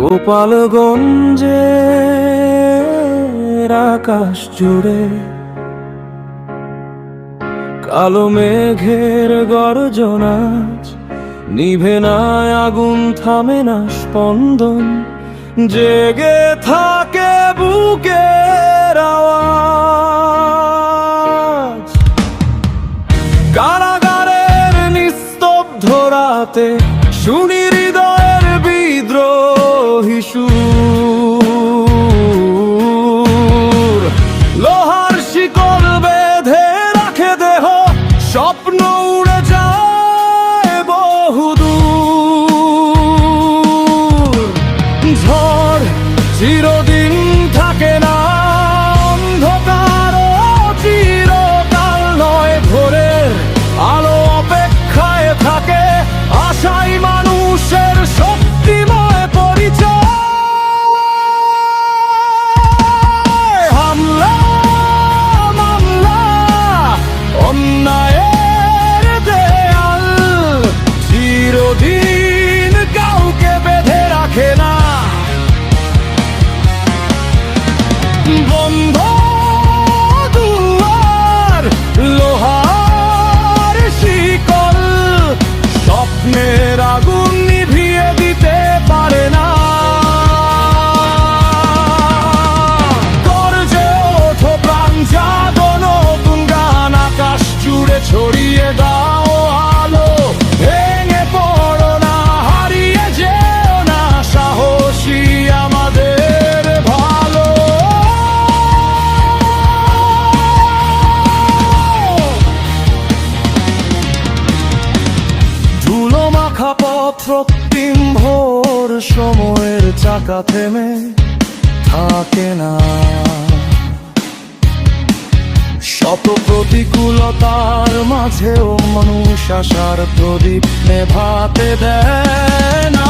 গোপালগঞ্জের আকাশ জুড়ে কালো মেঘের গর্জনাজ, নিভে না আগুন, থামে না স্পন্দন, জেগে থাকে বুকের আওয়াজ। কারাগারের নিস্তব্ধ রাতে শুনি হৃদয়ের বিদ্রোহী সুর। লোহার শিকল বেঁধে রাখে দেহ, স্বপ্ন উড়ে যায় বহুদূর। ঝড় চিরদিন থাকে না, অন্ধকার চিরকাল নয়, ভোরের আলো অপেক্ষায় থাকে, আশাই মানুষের শক্তিময় পরিচয়। হামলা মামলা অন্যায়ের দেয়াল চিরদিন কাউকে বেঁধে রাখে না। বন্ধ দুয়ার, লোহার শিকল, স্বপ্নের আগুন নিভিয়ে দিতে পারে না। গর্জে ওঠো প্রাণ জাগো, নতুন গান আকাশ জুড়ে ছড়িয়ে দাও আলো। ভেঙে পড়ো না, হারিয়ে যেও না, সাহসী আমাদের ভালো। ধুলো মাখা পথ রক্তিম ভোর, সময়ের চাকা থেমে থাকে না। শত প্রতিকূলতার মাঝেও মানুষ আশার প্রদীপ নেভাতে দেয় না।